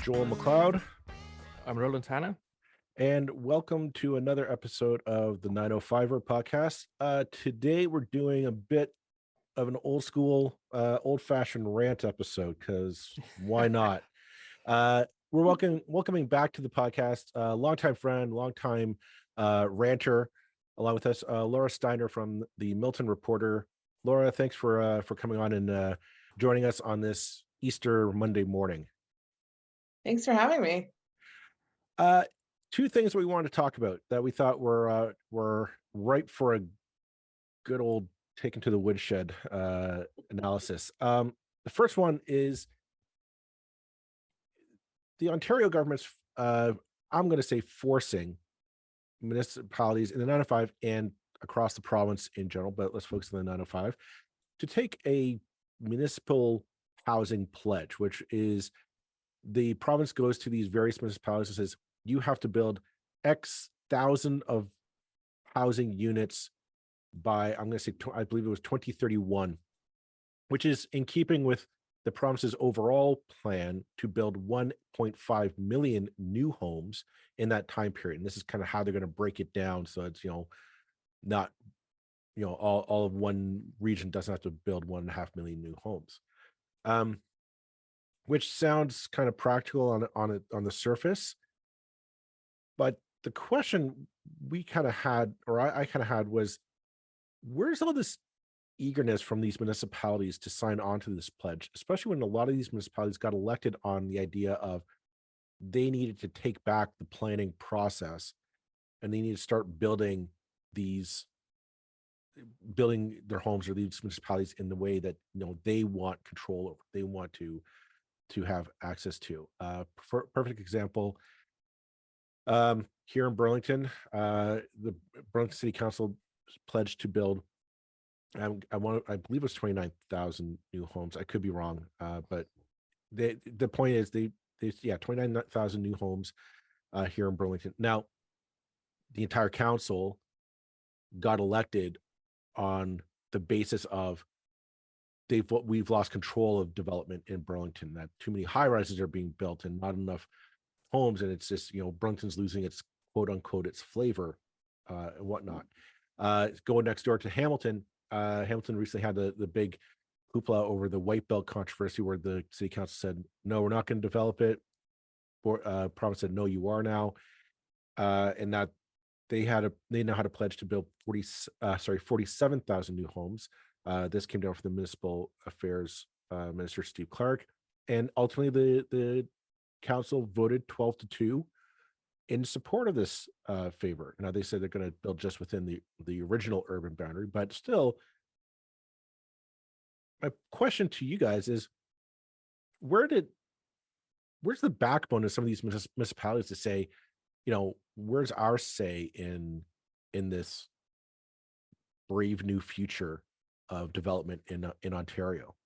Joel McLeod. I'm Roland Tanner. And welcome to another episode of the 905er podcast. Today we're doing a bit of an old school, old-fashioned rant episode, because why not? We're welcoming back to the podcast, longtime friend, longtime ranter, along with us, Laura Steiner from the Milton Reporter. Laura, thanks for coming on and joining us on this Easter Monday morning. Thanks for having me. Two things we wanted to talk about that we thought were ripe for a good old taken to the woodshed analysis. The first one is the Ontario government's, I'm going to say, forcing municipalities in the 905 and across the province in general, but let's focus on the 905, to take a municipal housing pledge, which is the province goes to these various municipalities and says, you have to build X thousand of housing units by, I'm going to say, I believe it was 2031, which is in keeping with the province's overall plan to build 1.5 million new homes in that time period. And this is kind of how they're going to break it down. So it's, not, all of one region doesn't have to build 1.5 million new homes. Which sounds kind of practical on the surface. But the question we kind of had, or I kind of had, was where's all this eagerness from these municipalities to sign on to this pledge, especially when a lot of these municipalities got elected on the idea of they needed to take back the planning process and they need to start building their homes or these municipalities in the way that they want control over, they want to have access to. Perfect example, here in Burlington, the Burlington City Council pledged to build, I believe it was 29,000 new homes. I could be wrong, but the point is they 29,000 new homes here in Burlington. Now, the entire council got elected on the basis of we've lost control of development in Burlington, that too many high rises are being built and not enough homes, and it's just Burlington's losing its quote unquote its flavor and whatnot. Going next door to Hamilton, Hamilton recently had the big hoopla over the White Belt controversy, where the city council said no, we're not going to develop it. Province said no, you are now, and that they now had a pledge to build 47,000 new homes. This came down from the Municipal Affairs Minister Steve Clark, and ultimately the council voted 12-2 in support of this favor. Now they said they're going to build just within the original urban boundary, but still, my question to you guys is, where's the backbone of some of these municipalities to say, where's our say in this brave new future of development in Ontario?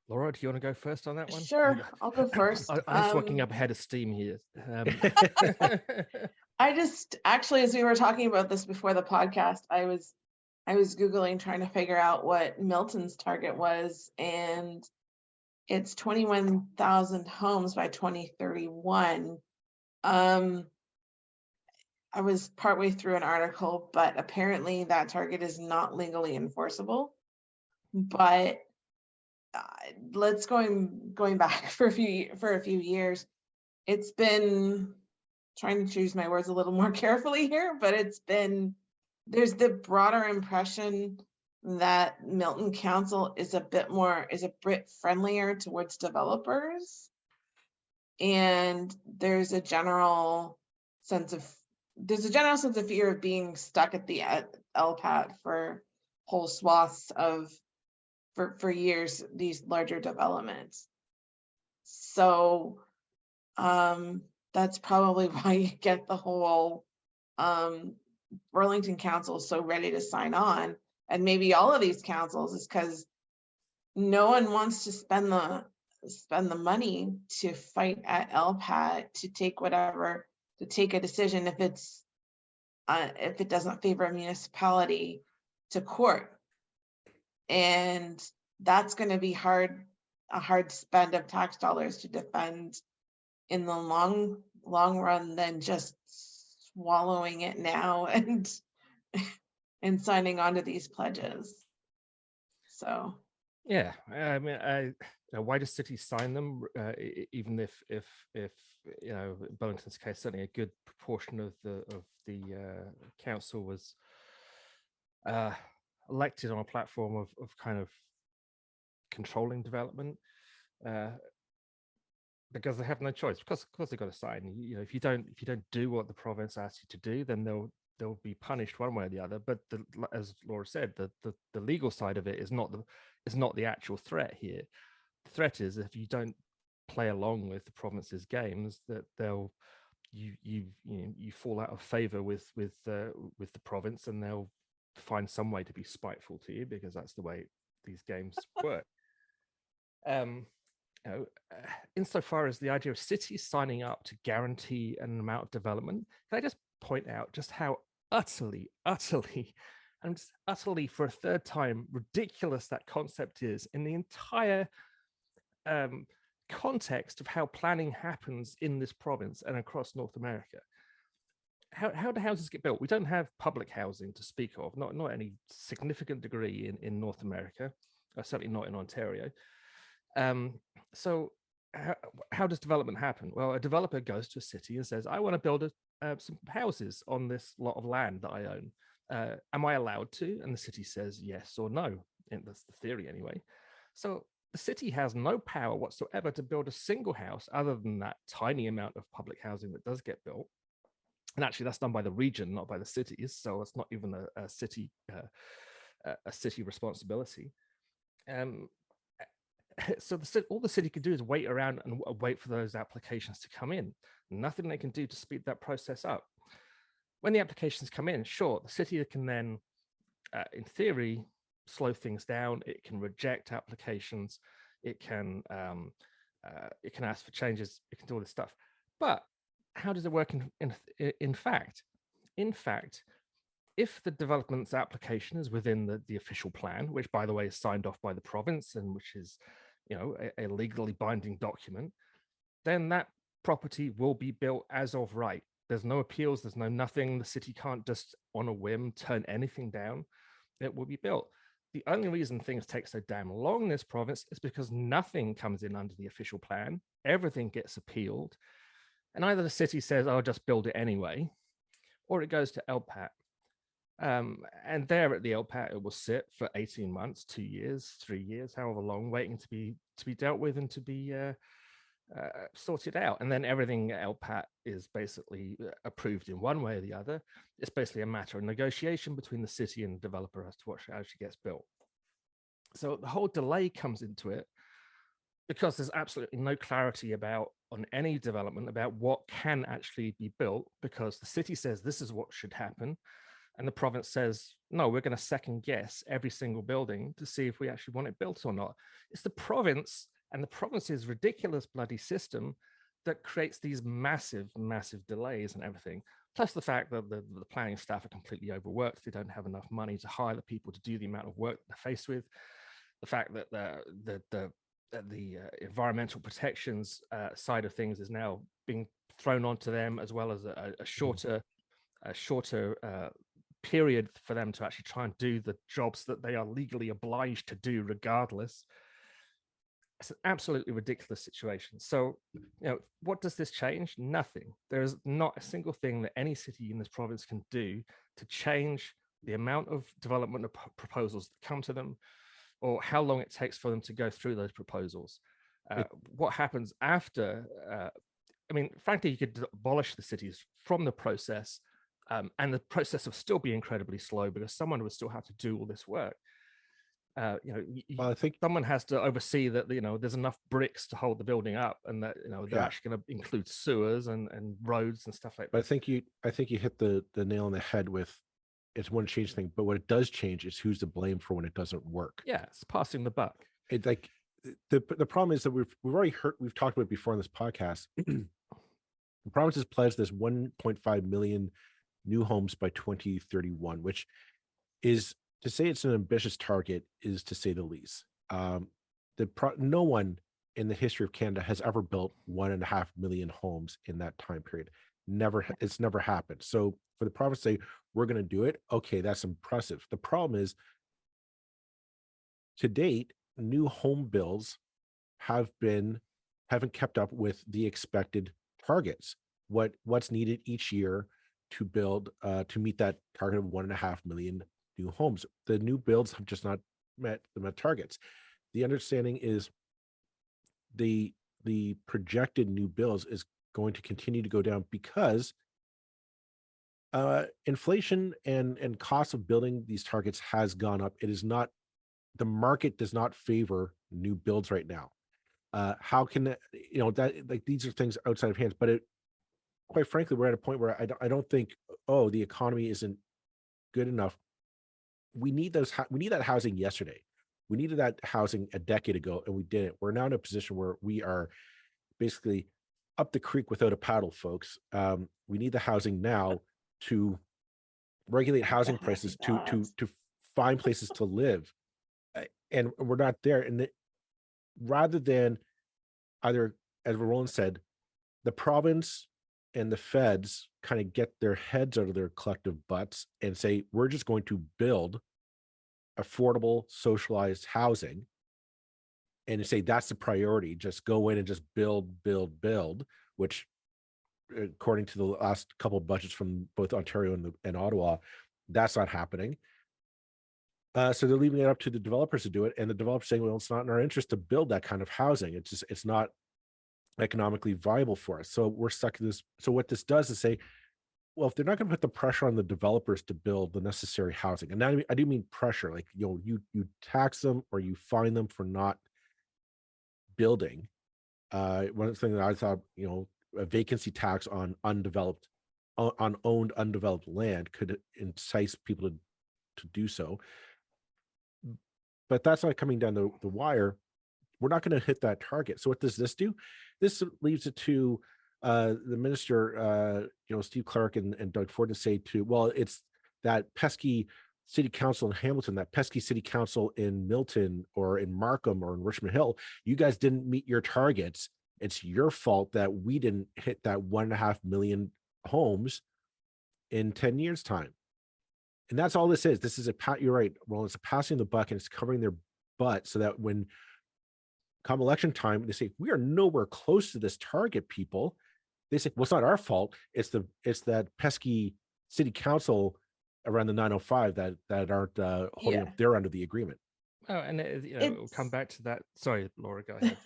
Laura, do you want to go first on that one? Sure, I'll go first. I'm just working up a head of steam here. I just actually, as we were talking about this before the podcast, I was Googling trying to figure out what Milton's target was, and it's 21,000 homes by 2031. I was partway through an article, but apparently that target is not legally enforceable. But let's going back for a few years. It's been, trying to choose my words a little more carefully here, but there's the broader impression that Milton Council is a bit friendlier towards developers, and there's a general sense of fear of being stuck at the LPAT for whole swaths for years, these larger developments. So that's probably why you get the whole Burlington Council so ready to sign on, and maybe all of these councils, is because no one wants to spend the money to fight at LPAT to take a decision if it doesn't favor a municipality to court. And that's going to be hard a hard spend of tax dollars to defend in the long run than just swallowing it now and signing on to these pledges. So Yeah, I mean, why do cities sign them? Even if you know, in Burlington's case, certainly a good proportion of the council was elected on a platform of kind of controlling development, because they have no choice. Because of course they've got to sign. You know, if you don't do what the province asks you to do, then they'll be punished one way or the other. But as Laura said, the legal side of it is not the actual threat here. The threat is if you don't play along with the province's games, that you fall out of favor with the province, and they'll find some way to be spiteful to you, because that's the way these games work. You know, insofar as the idea of cities signing up to guarantee an amount of development, can I just point out just how utterly, and just utterly for a third time, ridiculous that concept is in the entire context of how planning happens in this province and across North America. How do houses get built? We don't have public housing to speak of, not any significant degree in North America, certainly not in Ontario. So how does development happen? Well, a developer goes to a city and says, I want to build some houses on this lot of land that I own. Am I allowed to? And the city says yes or no. And that's the theory anyway. So the city has no power whatsoever to build a single house other than that tiny amount of public housing that does get built. And actually that's done by the region, not by the cities. So it's not even a city responsibility. So all the city can do is wait around and wait for those applications to come in. Nothing they can do to speed that process up. When the applications come in, sure, the city can then, in theory, slow things down. It can reject applications. It can ask for changes. It can do all this stuff. But how does it work in fact? In fact, if the development's application is within the official plan, which by the way is signed off by the province and which is, you know, a legally binding document, then that property will be built as of right. There's no appeals, there's no nothing. The city can't just on a whim turn anything down. It will be built. The only reason things take so damn long in this province is because nothing comes in under the official plan. Everything gets appealed. And either the city says, I'll just build it anyway, or it goes to LPAT. And there at the LPAT, it will sit for 18 months, 2 years, 3 years, however long, waiting to be dealt with and to be sorted out. And then everything at LPAT is basically approved in one way or the other. It's basically a matter of negotiation between the city and the developer as to what actually gets built. So the whole delay comes into it because there's absolutely no clarity on any development about what can actually be built, because the city says this is what should happen. And the province says, no, we're going to second guess every single building to see if we actually want it built or not. It's the province and the province's ridiculous bloody system that creates these massive, massive delays and everything. Plus the fact that the planning staff are completely overworked. They don't have enough money to hire the people to do the amount of work they're faced with. The fact that the environmental protections side of things is now being thrown onto them, as well as a shorter period for them to actually try and do the jobs that they are legally obliged to do regardless. It's an absolutely ridiculous situation. So, you know, what does this change? Nothing. There is not a single thing that any city in this province can do to change the amount of development of proposals that come to them, or how long it takes for them to go through those proposals. What happens after? I mean, frankly, you could abolish the cities from the process, and the process will still be incredibly slow because someone would still have to do all this work. You know, Well, I think someone has to oversee that, you know, there's enough bricks to hold the building up, and that, you know, they're Yeah. actually going to include sewers and roads and stuff like But that. I think you hit the nail on the head with it's one change thing, but what it does change is who's to blame for when it doesn't work. Yeah, it's passing the buck. It like the problem is that we've already talked about it before on this podcast. The province has pledged this 1.5 million new homes by 2031, which is, to say it's an ambitious target is to say the least. no one in the history of Canada has ever built 1.5 million homes in that time period. It's never happened. So for the province to say we're going to do it, okay, that's impressive. The problem is, to date, new home builds haven't kept up with the expected targets. What's needed each year to build to meet that target of 1.5 million new homes. The new builds have just not met the targets. The understanding is the projected new builds is going to continue to go down because inflation and cost of building these targets has gone up. It is not, the market does not favor new builds right now. How can that, like, these are things outside of hands, but quite frankly, we're at a point where I don't think, oh, the economy isn't good enough. We need that housing yesterday. We needed that housing a decade ago, and we didn't. We're now in a position where we are basically up the creek without a paddle, folks. We need the housing now to regulate housing prices, to find places to live, and we're not there. And rather than either, as Roland said, the province and the feds kind of get their heads out of their collective butts and say, we're just going to build affordable socialized housing, and say that's the priority, just go in and just build, which according to the last couple of budgets from both Ontario and Ottawa, that's not happening. So they're leaving it up to the developers to do it, and the developers saying, well, it's not in our interest to build that kind of housing. It's not economically viable for us. So we're stuck in this. So what this does is say, well, if they're not going to put the pressure on the developers to build the necessary housing, and I do mean pressure, like, you tax them or you fine them for not building. One thing that I thought, a vacancy tax on owned undeveloped land could entice people to do so. But that's not coming down the wire. We're not going to hit that target. So what does this do? This leaves it to the minister, Steve Clark and Doug Ford, to say well, it's that pesky city council in Hamilton, that pesky city council in Milton or in Markham or in Richmond Hill. You guys didn't meet your targets. It's your fault that we didn't hit that 1.5 million homes in 10 years time. And that's all this is. This is you're right, Roland, it's a passing the buck, and it's covering their butt so that when come election time, they say, we are nowhere close to this target, people. They say, well, it's not our fault. It's that pesky city council around the 905 that aren't holding up their end of the agreement. Oh, and we'll come back to that. Sorry, Laura, go ahead.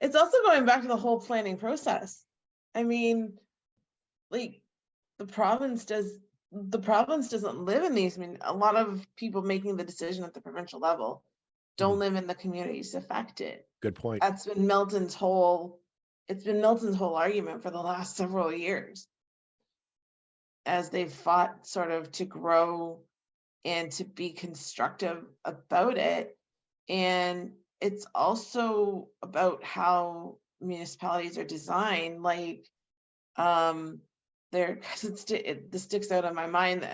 It's also going back to the whole planning process. I mean, like, the province doesn't live in these. I mean, a lot of people making the decision at the provincial level don't live in the communities affected. Good point. That's been Milton's whole argument for the last several years, as they've fought sort of to grow and to be constructive about it. And it's also about how municipalities are designed, like this sticks out of my mind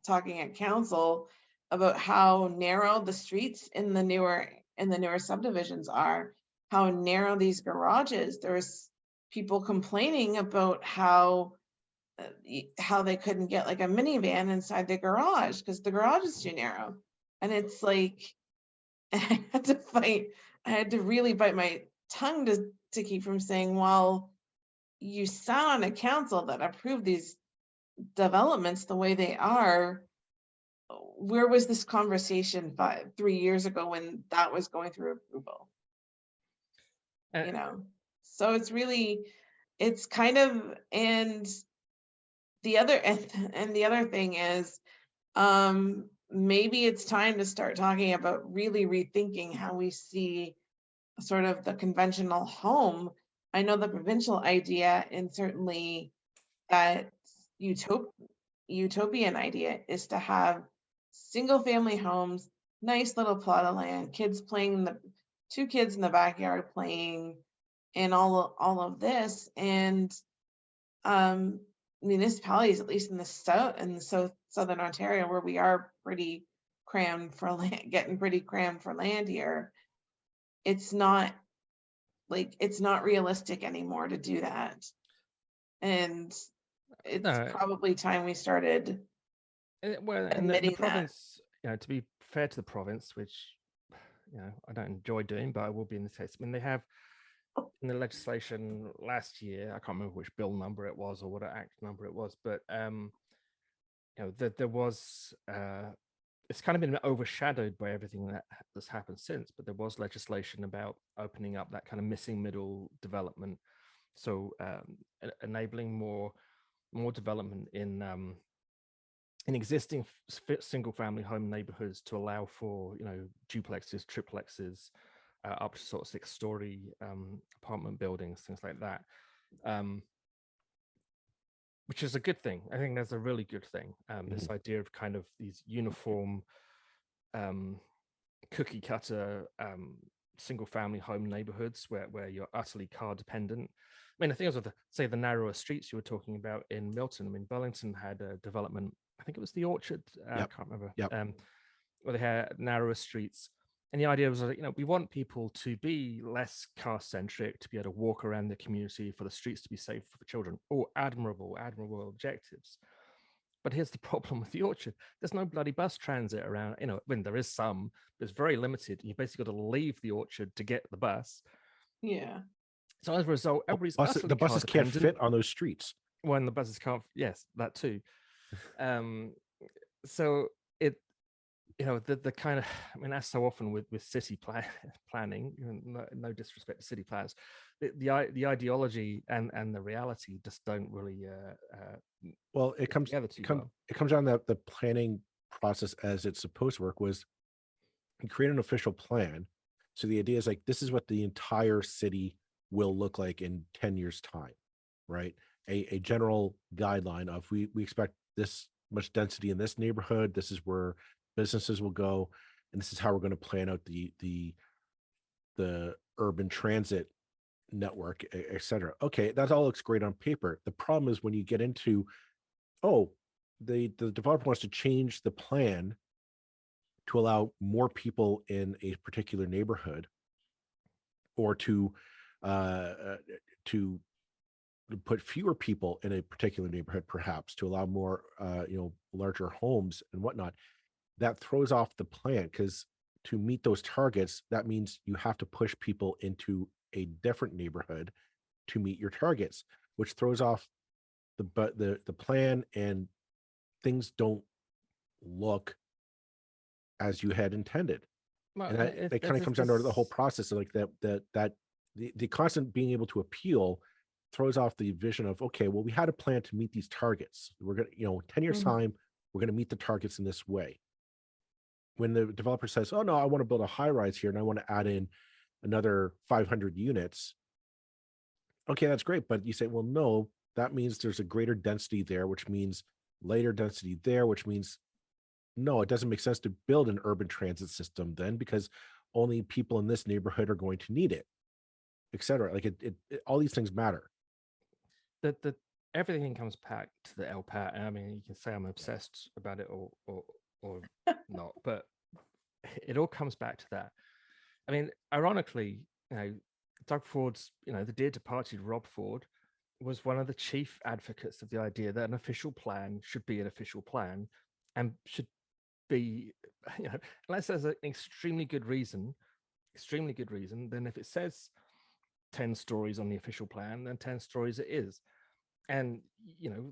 talking at council about how narrow the streets in the newer subdivisions are, how narrow these garages. There's people complaining about how they couldn't get like a minivan inside the garage because the garage is too narrow. And it's like, I had to really bite my tongue to keep from saying, well, you sat on a council that approved these developments the way they are. Where was this conversation 3 years ago when that was going through approval? So it's kind of, and the other thing is, maybe it's time to start talking about really rethinking how we see sort of the conventional home. I know the provincial idea, and certainly that utopian idea, is to have single family homes, nice little plot of land, kids playing, two kids in the backyard playing, and all of this. And municipalities, at least in the southern Ontario, where we are pretty crammed for land, getting pretty crammed for land here, it's not it's not realistic anymore to do that. And it's No, probably time we started well, and the admitting that. province, to be fair to the province, which I don't enjoy doing, but I will be in this case. I mean, they have in the legislation last year, I can't remember which bill number it was or what act number it was, but there was it's kind of been overshadowed by everything that's happened since, but there was legislation about opening up that kind of missing middle development, so enabling more development in existing single family home neighborhoods to allow for duplexes, triplexes, up to sort of 6-story apartment buildings, things like that, which is a good thing. I think that's a really good thing. This idea of kind of these uniform cookie cutter single family home neighborhoods where you're utterly car dependent. I mean, the thing is with the narrower streets you were talking about in Milton. I mean, Burlington had a development, I think it was the Orchard, I can't remember, where they had narrower streets. And the idea was that, we want people to be less car centric, to be able to walk around the community, for the streets to be safe for children. All admirable objectives. But here's the problem with the Orchard. There's no bloody bus transit around, when there is some, but it's very limited. You basically got to leave the Orchard to get the bus. Yeah. So as a result, everybody's the buses can't fit on those streets. When the buses can't, yes, that too. So it, the kind of, I mean, as so often with city planning, no disrespect to city planners, the ideology and the reality just don't really. Well, it comes down the planning process as it's supposed to work. Was you create an official plan, so the idea is this is what the entire city will look like in 10 years time, right? A general guideline of we expect this much density in this neighborhood, this is where businesses will go, and this is how we're going to plan out the urban transit network, etc. Okay, that all looks great on paper. The problem is when you get into the developer wants to change the plan to allow more people in a particular neighborhood, or to put fewer people in a particular neighborhood, perhaps to allow more larger homes and whatnot. That throws off the plan, because to meet those targets, that means you have to push people into a different neighborhood to meet your targets, which throws off the plan, and things don't look as you had intended. Well, And it kind of comes down to the whole process of the constant being able to appeal throws off the vision of, okay, well, we had a plan to meet these targets. We're going to, 10 years time, we're going to meet the targets in this way. When the developer says, oh no, I want to build a high rise here and I want to add in another 500 units. Okay, that's great. But you say, well, no, that means there's a greater density there, which means later density there, which means no, it doesn't make sense to build an urban transit system then, because only people in this neighborhood are going to need it, etc. All these things matter. The everything comes back to the LPAT. I mean, you can say I'm obsessed about it or not, but it all comes back to that. I mean, ironically, Doug Ford's, the dear departed Rob Ford was one of the chief advocates of the idea that an official plan should be an official plan and should be, unless there's an extremely good reason, then if it says 10 stories on the official plan, then 10 stories it is. And,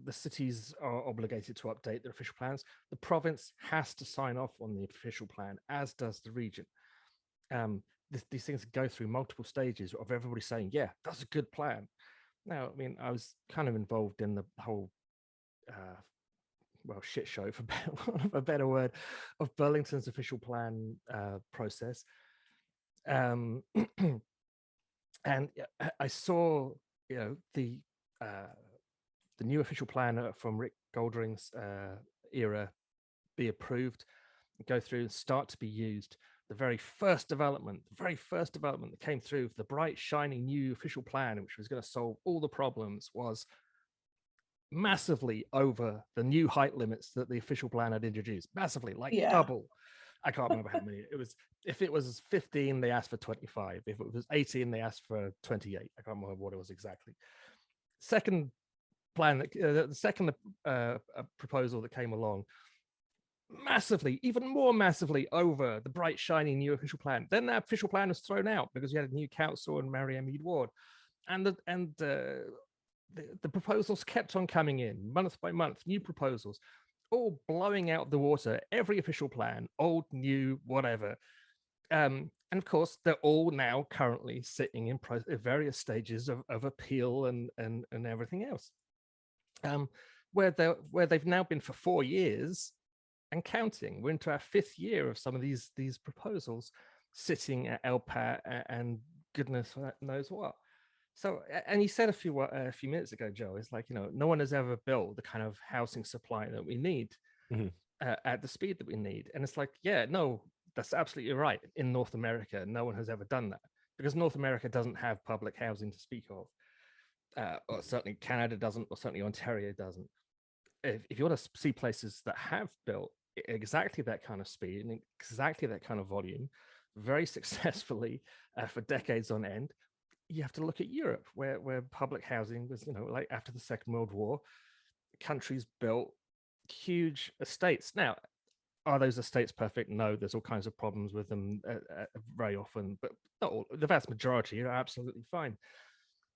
the cities are obligated to update their official plans. The province has to sign off on the official plan, as does the region. These things go through multiple stages of everybody saying, yeah, that's a good plan. Now, I mean, I was kind of involved in the whole, shit show, for a better word, of Burlington's official plan process. And I saw, the new official plan from Rick Goldring's era be approved, go through, start to be used. The very first development that came through, the bright, shiny new official plan, which was going to solve all the problems, was massively over the new height limits that the official plan had introduced, massively, double. I can't remember how many it was. If it was 15, they asked for 25. If it was 18, they asked for 28. I can't remember what it was exactly. Second plan, the second proposal that came along, massively, even more massively over the bright, shiny new official plan. Then that official plan was thrown out because you had a new council in Marianne Mead Ward, and the proposals kept on coming in month by month, new proposals, all blowing out the water every official plan, old, new, whatever. And of course, they're all now currently sitting in various stages of appeal and everything else. Where they've now been for 4 years and counting. We're into our 5th year of some of these proposals sitting at LPAT and goodness knows what. So, and you said a few minutes ago, Joe, it's like, no one has ever built the kind of housing supply that we need at the speed that we need. And it's like, yeah, no, that's absolutely right. In North America, no one has ever done that because North America doesn't have public housing to speak of. Or certainly Canada doesn't, or certainly Ontario doesn't. If you want to see places that have built exactly that kind of speed and exactly that kind of volume very successfully for decades on end, you have to look at Europe, where public housing was, like after the Second World War, countries built huge estates. Now, are those estates perfect? No, there's all kinds of problems with them very often, but not all, the vast majority are absolutely fine.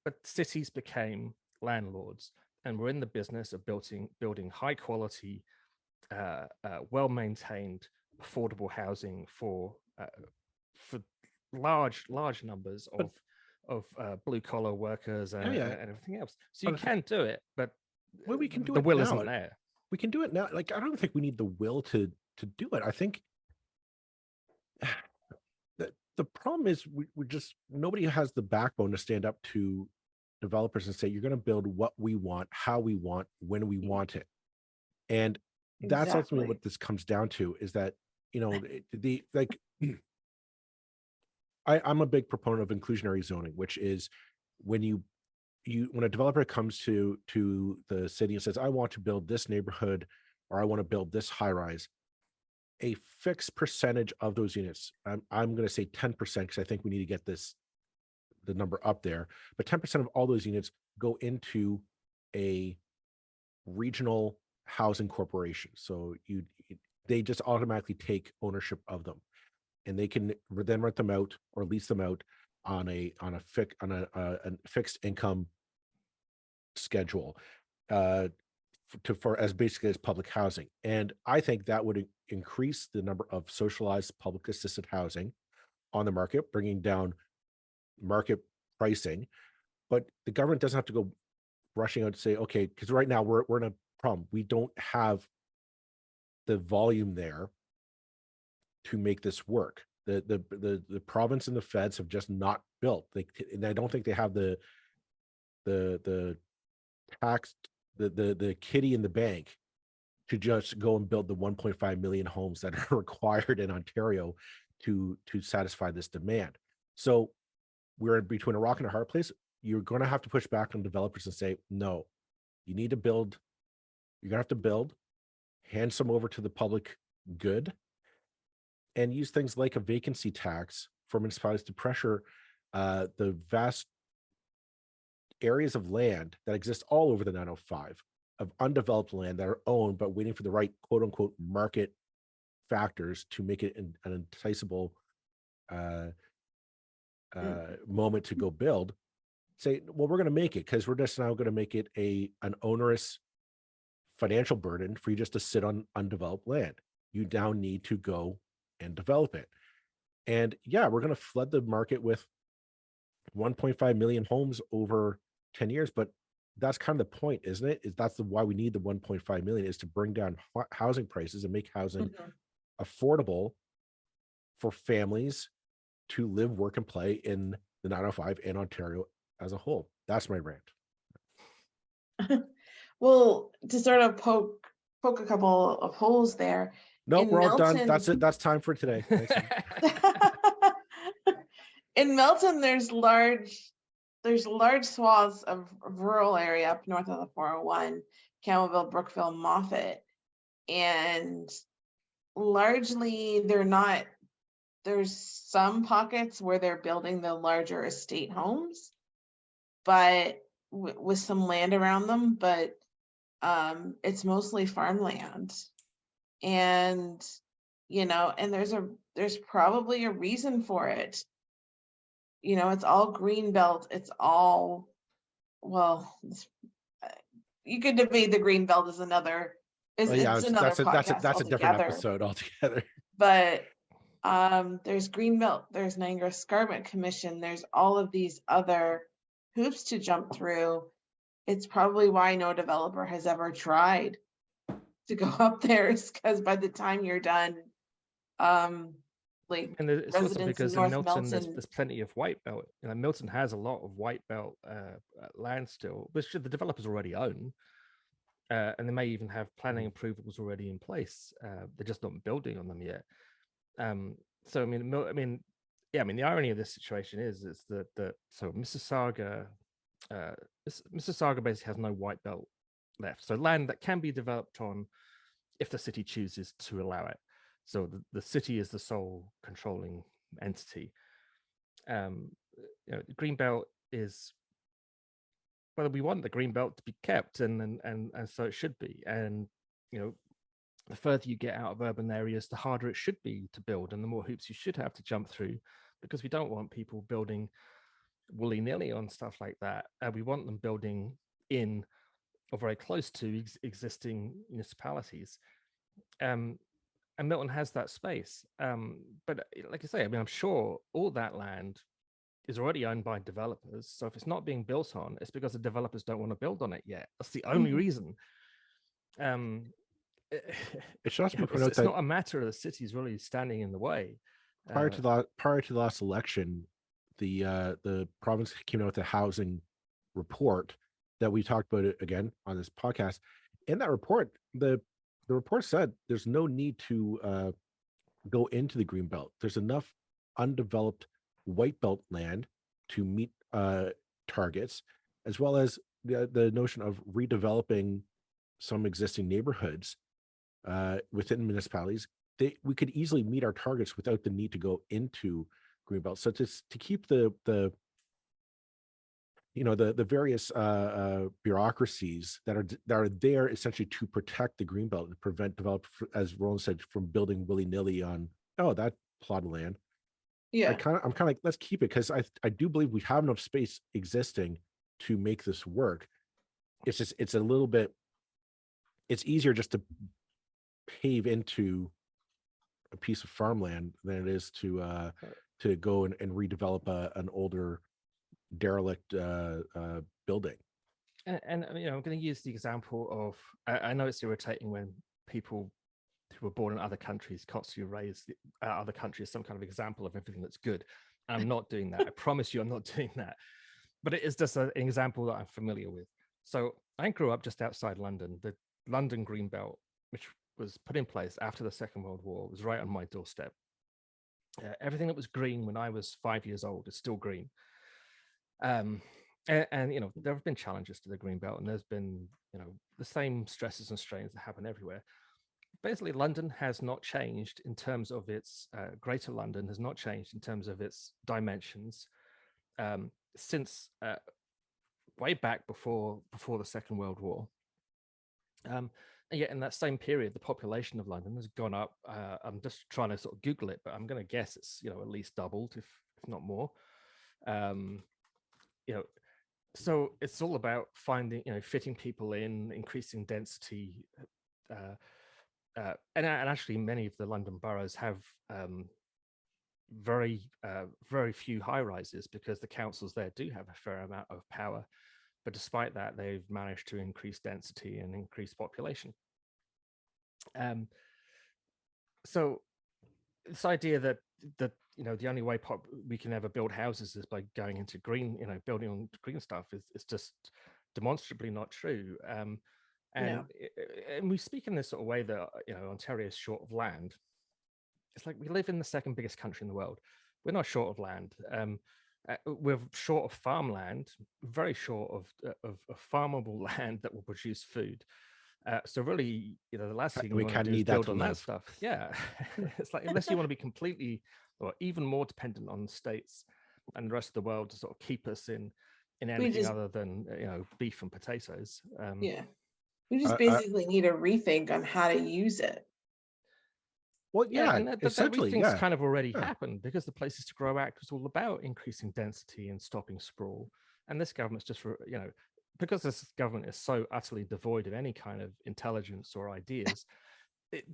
But cities became landlords and were in the business of building high quality, well-maintained, affordable housing for large numbers of blue collar workers and everything else. So you can do it, but we can do the it will now. isn't there. We can do it now. Like, I don't think we need the will to do it. I think the problem is we just, nobody has the backbone to stand up to developers and say, you're going to build what we want, how we want, when we want it. And that's ultimately what this comes down to, is that, I'm a big proponent of inclusionary zoning, which is when when a developer comes to the city and says, I want to build this neighborhood, or I want to build this high rise, a fixed percentage of those units, I'm going to say 10%, because I think we need to get the number up there, but 10% of all those units go into a regional housing corporation. So they just automatically take ownership of them, and they can then rent them out or lease them out on a fixed income schedule for as basically as public housing. And I think that would increase the number of socialized public assisted housing on the market, bringing down market pricing. But the government doesn't have to go rushing out to say, okay, because right now we're in a problem. We don't have the volume there to make this work. The province and the feds have just not built. And I don't think they have the tax, the kitty in the bank to just go and build the 1.5 million homes that are required in Ontario to satisfy this demand. So we're in between a rock and a hard place. You're going to have to push back on developers and say, no, you need to build. You're going to have to build, hand some over to the public good, and use things like a vacancy tax for municipalities to pressure the vast areas of land that exist all over the 905 of undeveloped land that are owned but waiting for the right quote unquote market factors to make it an enticable moment to go build. Say, well, we're going to make it because we're just now going to make it an onerous financial burden for you just to sit on undeveloped land. You now need to go and develop it. And yeah, we're going to flood the market with 1.5 million homes over 10 years, but that's kind of the point, isn't it? That's why we need the 1.5 million, is to bring down housing prices and make housing affordable for families to live, work, and play in the 905 and Ontario as a whole. That's my rant. Well, to sort of poke a couple of holes there. No, we're all done. Milton- That's it. That's time for today. Thanks. In Milton, there's large swaths of rural area up north of the 401, Campbellville, Brookville, Moffat, and largely they're not, there's some pockets where they're building the larger estate homes, but with some land around them, but it's mostly farmland. And and there's probably a reason for it. It's all green belt. It's all, well, you could debate the green belt is another, Oh, yeah, it's another podcast that's a different altogether. episode altogether. But there's Greenbelt, there's Niagara Escarpment Commission, there's all of these other hoops to jump through. It's probably why no developer has ever tried to go up there, is because by the time you're done, like And it's also residents in because in North Milton, Milton, there's plenty of white belt. Milton has a lot of white belt land still, which the developers already own. And they may even have planning approvals already in place. They're just not building on them yet. So the irony of this situation is that so Mississauga basically has no white belt left. So land that can be developed on if the city chooses to allow it. So the city is the sole controlling entity. The Greenbelt is, well, we want the Greenbelt to be kept, and so it should be. And the further you get out of urban areas, the harder it should be to build, and the more hoops you should have to jump through, because we don't want people building willy-nilly on stuff like that. We want them building in or very close to existing municipalities. And Milton has that space. But like I say, I'm sure all that land is already owned by developers. So if it's not being built on, it's because the developers don't want to build on it yet. That's the only reason. It should also be pointed out It's that not a matter of the cities really standing in the way. prior to the last election, the province came out with a housing report that we talked about it again on this podcast. In that report, the report said there's no need to go into the green belt. There's enough undeveloped white belt land to meet targets, as well as the notion of redeveloping some existing neighborhoods within municipalities. We could easily meet our targets without the need to go into greenbelt. So to keep the various bureaucracies that are there essentially to protect the greenbelt and prevent developers, as Roland said, from building willy-nilly on that plot of land. yeah, I'm kind of like, let's keep it, because I do believe we have enough space existing to make this work. It's just it's easier just to pave into a piece of farmland than it is to go and redevelop an older derelict building. And I'm going to use the example of, I know it's irritating when people who were born in other countries constantly raise other countries some kind of example of everything that's good. I'm not doing that. I promise you I'm not doing that. But it is just an example that I'm familiar with. So I grew up just outside London. The London Green Belt, which was put in place after the Second World War, was right on my doorstep. Everything that was green when I was 5 years old is still green. And there have been challenges to the green belt, and there's been the same stresses and strains that happen everywhere. Basically, London has not changed in terms of its Greater London has not changed in terms of its dimensions since way back before the Second World War. And yet in that same period, the population of London has gone up. I'm just trying to sort of Google it, but I'm going to guess it's at least doubled, if not more. So it's all about finding, fitting people in, increasing density, and actually many of the London boroughs have very few high rises, because the councils there do have a fair amount of power. But despite that, they've managed to increase density and increase population. So this idea that the only way we can ever build houses is by going into green, building on green stuff is just demonstrably not true. And we speak in this sort of way that Ontario is short of land. It's like we live in the second biggest country in the world. We're not short of land. We're short of farmland, very short of farmable land that will produce food. So really, the last thing We you want kinda to do is need that build to on that live. stuff. Yeah, it's like unless you want to be completely or even more dependent on the states and the rest of the world to sort of keep us in anything just other than beef and potatoes. yeah, we just I basically need a rethink on how to use it. well, Yeah, yeah, and that essentially, rethink's yeah. kind of already Yeah. happened because the Places to Grow Act was all about increasing density and stopping sprawl. And this government's just, because this government is so utterly devoid of any kind of intelligence or ideas,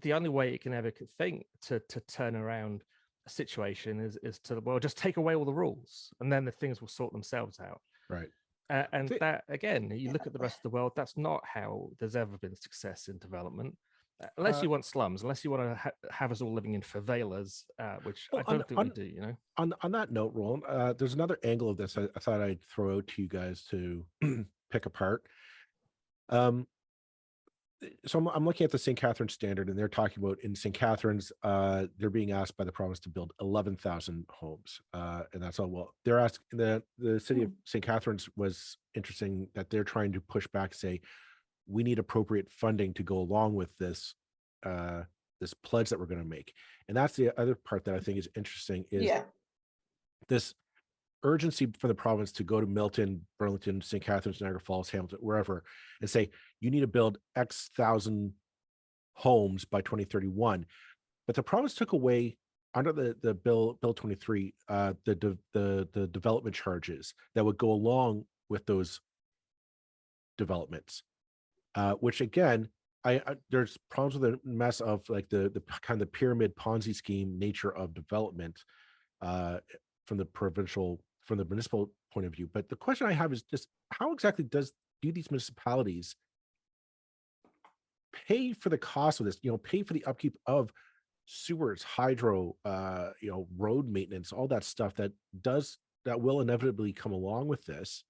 the only way it can ever think to turn around a situation is to, well, just take away all the rules and then the things will sort themselves out. Right. And Thi- that, again, you look at the rest of the world, that's not how there's ever been success in development. Unless Uh, you want slums, unless you want to have us all living in favelas, which Well, I don't think we do. on that note, Roland, there's another angle of this I thought I'd throw out to you guys to pick apart. Um, so I'm looking at the St. Catharines standard, and they're talking about in St. Catharines, they're being asked by the province to build 11,000 homes, and that's all. Well, they're asking the city of St. Catharines was interesting that they're trying to push back, say we need appropriate funding to go along with this this pledge that we're going to make, and that's the other part that I think is interesting is Yeah, this urgency for the province to go to Milton, Burlington, St. Catharines, Niagara Falls, Hamilton, wherever, and say you need to build X thousand homes by 2031. But the province took away under the bill 23 the development charges that would go along with those developments, which again I there's problems with the mess of like the kind of pyramid Ponzi scheme nature of development uh, from the municipal point of view. But the question I have is just how exactly do these municipalities pay for the cost of this? Pay for the upkeep of sewers, hydro, road maintenance, all that stuff that will inevitably come along with this.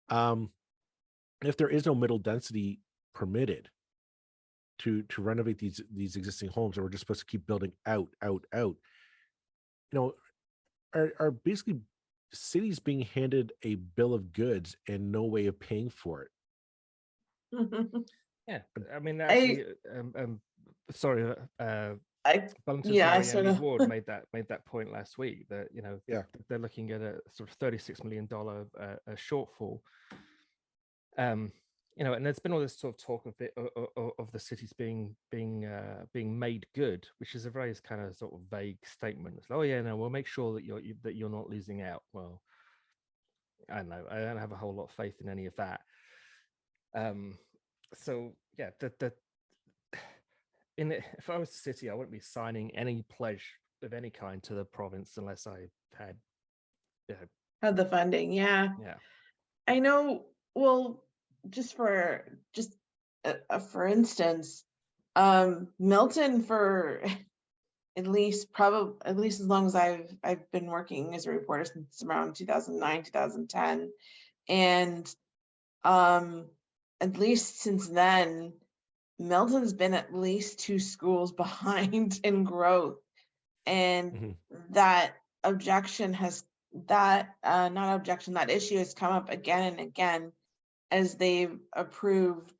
If there is no middle density permitted to renovate these existing homes, or we're just supposed to keep building out, are basically cities being handed a bill of goods and no way of paying for it. Yeah, I mean, I, actually, sorry, I, Burlington's yeah, I Mayor sort Andy of, Ward made that point last week that Yeah. they're looking at a sort of $36 million a shortfall. And there's been all this sort of talk of the cities being made good, which is a very kind of sort of vague statement. It's like, oh yeah, no, we'll make sure that you're not losing out. Well, I don't know. I don't have a whole lot of faith in any of that. So yeah, if I was the city, I wouldn't be signing any pledge of any kind to the province unless I had, had the funding. Yeah, I know. Well, just for instance, Milton for at least as long as I've been working as a reporter since around 2009, 2010, and at least since then, Milton's been at least 2 schools behind in growth, and that objection has that not objection that issue has come up again and again as they've approved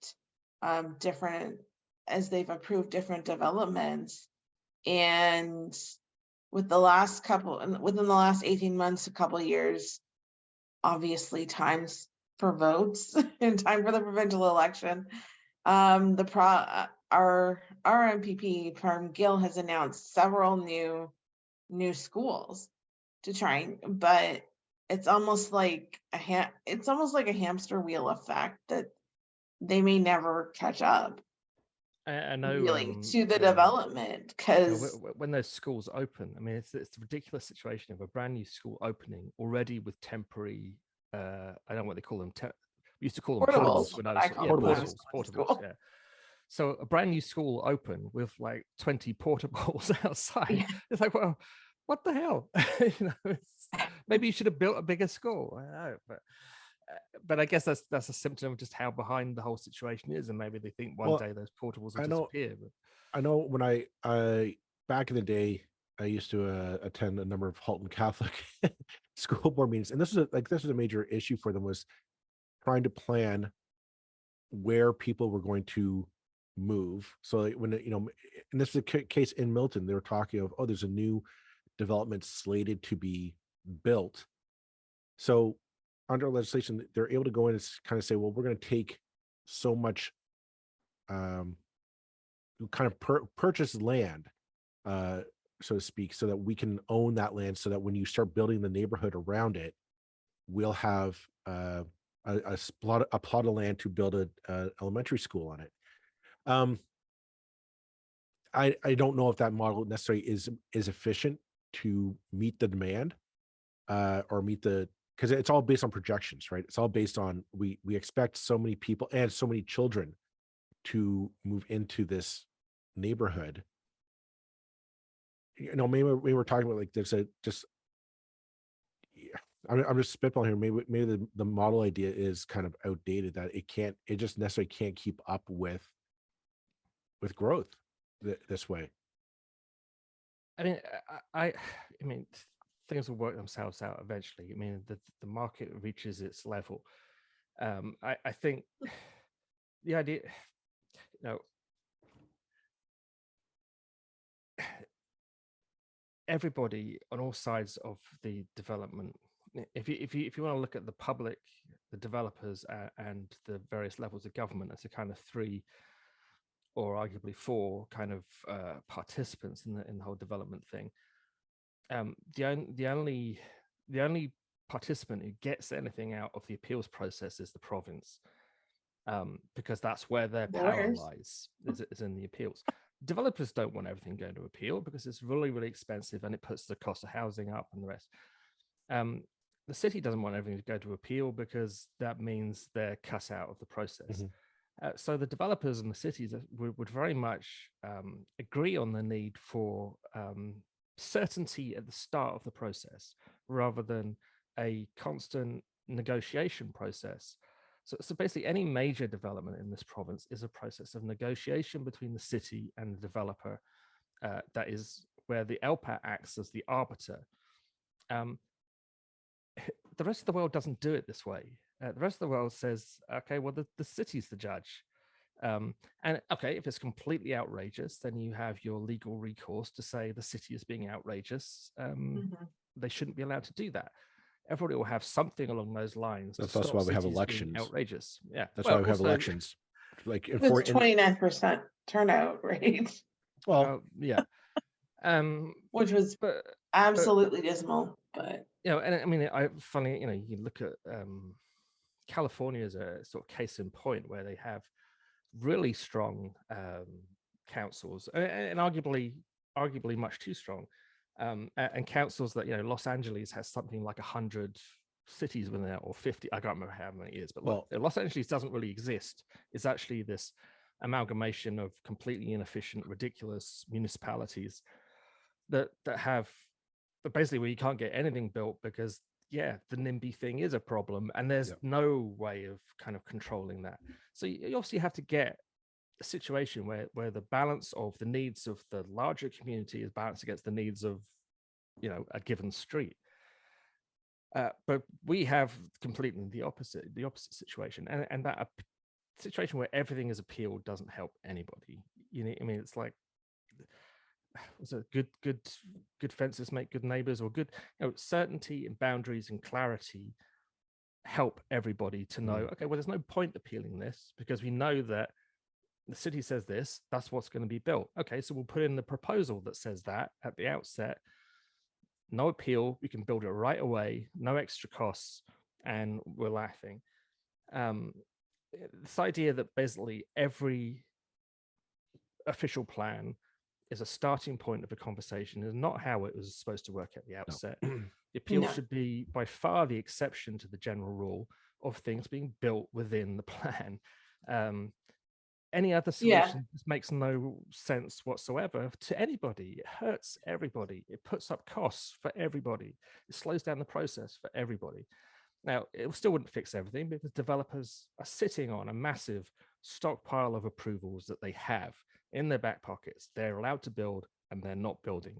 different developments. And within the last 18 months, a couple of years, obviously times for votes and time for the provincial election, our MPP from Gill has announced several new schools to try, but it's almost like a hamster wheel effect that they may never catch up. I know really to the development, because when those schools open, I mean, it's a ridiculous situation of a brand new school opening already with temporary. I don't know what they call them. We used to call them portables. portables. Yeah. So a brand new school open with like 20 portables outside. Yeah. It's like, well, what the hell? Maybe you should have built a bigger school. I don't know, but I guess that's a symptom of just how behind the whole situation is, and maybe they think one day those portables will disappear. But I know when I back in the day, I used to attend a number of Halton Catholic school board meetings, and this was a major issue for them, was trying to plan where people were going to move. So like, when and this is a case in Milton, they were talking of, oh, there's a new development slated to be built. So under legislation, they're able to go in and kind of say, well, we're going to take so much kind of purchase land, so to speak, so that we can own that land, so that when you start building the neighborhood around it, we'll have a plot of land to build a elementary school on it. I don't know if that model necessarily is efficient to meet the demand, or meet because it's all based on projections, right? It's all based on we expect so many people and so many children to move into this neighborhood. Maybe we're talking about like there's I'm just spitballing here. Maybe the model idea is kind of outdated, that it just necessarily can't keep up with growth this way. I mean, things will work themselves out eventually. I mean, the market reaches its level. I think the idea, everybody on all sides of the development, if you want to look at the public, the developers, and the various levels of government as a kind of three or arguably four kind of participants in the whole development thing, the only participant who gets anything out of the appeals process is the province, because that's where their power lies, is in the appeals. Developers don't want everything going to appeal because it's really, really expensive and it puts the cost of housing up and the rest. The city doesn't want everything to go to appeal because that means they're cut out of the process. So the developers and the cities would very much agree on the need for certainty at the start of the process rather than a constant negotiation process. So basically, any major development in this province is a process of negotiation between the city and the developer. That is where the LPAT acts as the arbiter. The rest of the world doesn't do it this way. The rest of the world says, okay, well, the city's the judge. And okay, if it's completely outrageous, then you have your legal recourse to say the city is being outrageous. They shouldn't be allowed to do that. Everybody will have something along those lines. That's also why we have elections. Outrageous. Yeah. That's why we have elections. Like it was 29% turnout rate. Well, yeah. Which was absolutely dismal. But and I mean, funny, you look at California as a sort of case in point where they have really strong councils, and arguably much too strong, and councils that Los Angeles has something like 100 cities within it, or 50. I can't remember how many it is, but Los Angeles doesn't really exist. It's actually this amalgamation of completely inefficient, ridiculous municipalities that have, but basically where you can't get anything built because the NIMBY thing is a problem and there's no way of kind of controlling that. So you obviously have to get a situation where the balance of the needs of the larger community is balanced against the needs of a given street. But we have completely the opposite situation, and that situation where everything is appealed doesn't help anybody. I mean, it's like, so good fences make good neighbors, or good certainty and boundaries and clarity help everybody to know, okay, well, there's no point appealing this because we know that the city says this, that's what's going to be built. Okay, so we'll put in the proposal that says that at the outset. No appeal, we can build it right away, no extra costs, and we're laughing. This idea that basically every official plan is a starting point of a conversation is not how it was supposed to work at the outset. The appeal should be by far the exception to the general rule of things being built within the plan. Any other solution just makes no sense whatsoever to anybody. It hurts everybody. It puts up costs for everybody. It slows down the process for everybody. Now, it still wouldn't fix everything because developers are sitting on a massive stockpile of approvals that they have in their back pockets. They're allowed to build and they're not building.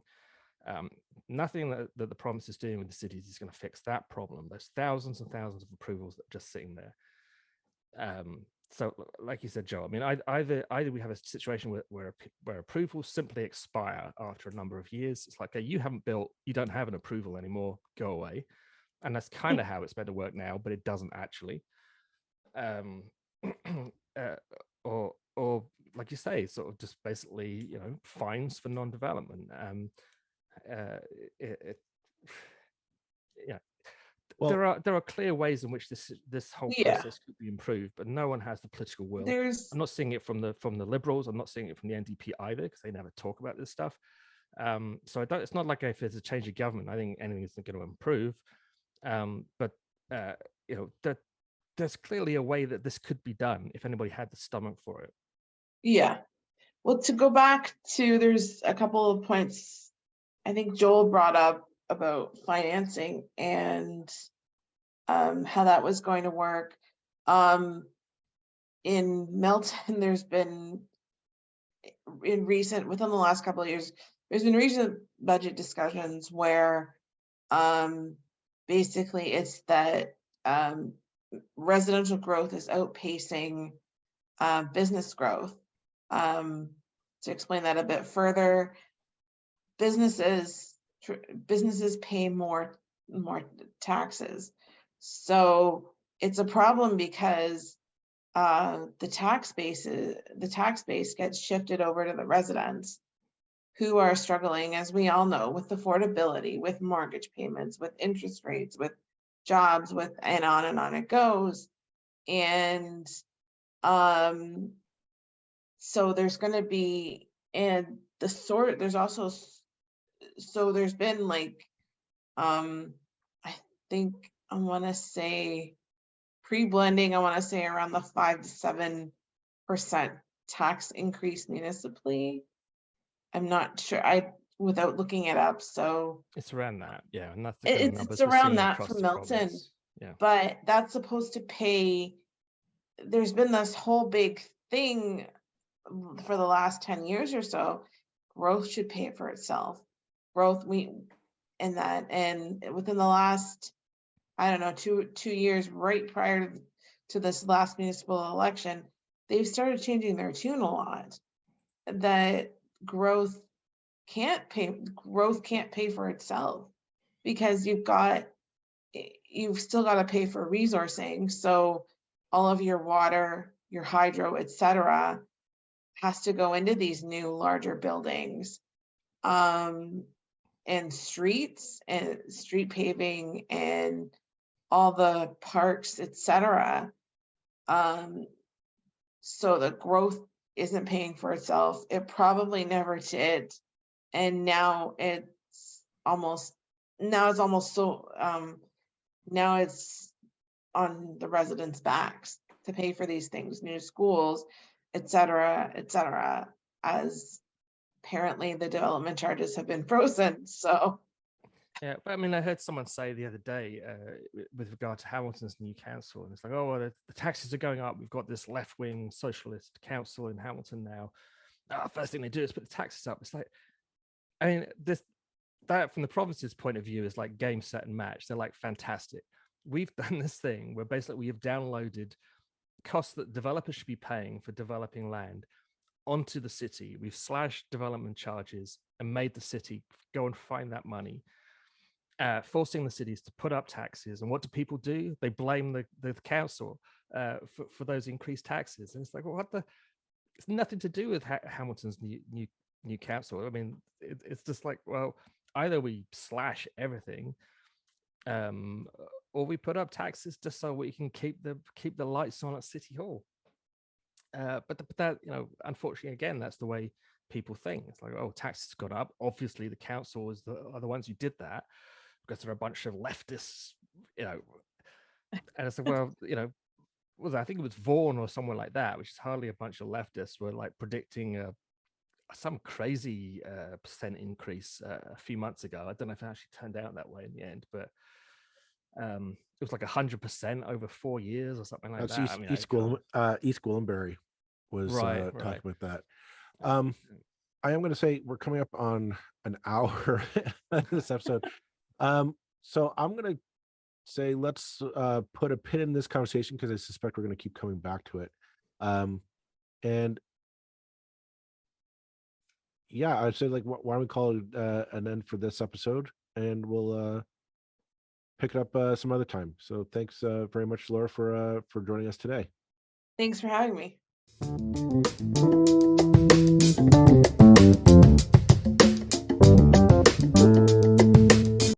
Nothing that the province is doing with the cities is going to fix that problem. There's thousands and thousands of approvals that are just sitting there. So, like you said, Joe, I mean, either we have a situation where approvals simply expire after a number of years. It's like, okay, you haven't built, you don't have an approval anymore, go away. And that's kind of how it's meant to work now, but it doesn't actually. Or like you say, sort of just basically, fines for non-development. Yeah. Well, there are clear ways in which this whole Yeah. process could be improved, but no one has the political will. There's I'm not seeing it from the Liberals. I'm not seeing it from the NDP either, because they never talk about this stuff. So it's not like if there's a change of government, I think anything's going to improve. But there's clearly a way that this could be done if anybody had the stomach for it. Yeah. Well, to go back to, there's a couple of points I think Joel brought up about financing and how that was going to work. In Milton, there's been within the last couple of years, there's been recent budget discussions where basically it's that residential growth is outpacing business growth. To explain that a bit further, businesses pay more taxes, so it's a problem because the tax base gets shifted over to the residents, who are struggling, as we all know, with affordability, with mortgage payments, with interest rates, with jobs, and on it goes. And so there's going to be, there's also, so there's been like, I think I want to say pre-blending, I want to say around the 5 to 7% tax increase municipally. I'm not sure, without looking it up. So it's around that, yeah, and that's the kind of numbers it's we're around seeing that across for the Milton. province. Yeah, but that's supposed to pay. There's been this whole big thing for the last 10 years or so. Growth should pay for itself. Growth, and within the last, I don't know, two years, right prior to this last municipal election, they've started changing their tune a lot. That growth can't pay for itself, because you've still got to pay for resourcing. So all of your water, your hydro, etc., has to go into these new larger buildings, and streets and street paving and all the parks, etc. So the growth isn't paying for itself. It probably never did, and now it's almost so now it's on the residents' backs to pay for these things, new schools, etc., as apparently the development charges have been frozen. So yeah, but I mean, I heard someone say the other day with regard to Hamilton's new council, and it's like, oh, well, the taxes are going up. We've got this left-wing socialist council in Hamilton now. First thing they do is put the taxes up. It's like, I mean, that from the province's point of view is like game, set, and match. They're like, fantastic. We've done this thing where basically we have downloaded costs that developers should be paying for developing land onto the city. We've slashed development charges and made the city go and find that money, forcing the cities to put up taxes. And what do people do? They blame the council for those increased taxes. And it's like, well, it's nothing to do with Hamilton's new council. I mean, it's just like, well, either we slash everything, or we put up taxes just so we can keep the lights on at City Hall. But that, unfortunately, again, that's the way people think. It's like, oh, taxes got up. Obviously, the council are the ones who did that, because they're a bunch of leftists, And it's like, well, I think it was Vaughan or someone like that, which is hardly a bunch of leftists, were like predicting some crazy percent increase a few months ago. I don't know if it actually turned out that way in the end, but it was like 100% over 4 years or something like that. East Gwillimbury was right. talking about that. I am going to say we're coming up on an hour in this episode. So I'm going to say let's put a pin in this conversation, because I suspect we're going to keep coming back to it. And yeah, I'd say like, why don't we call it an end for this episode, and we'll pick it up some other time. So thanks very much, Laura, for joining us today. Thanks for having me.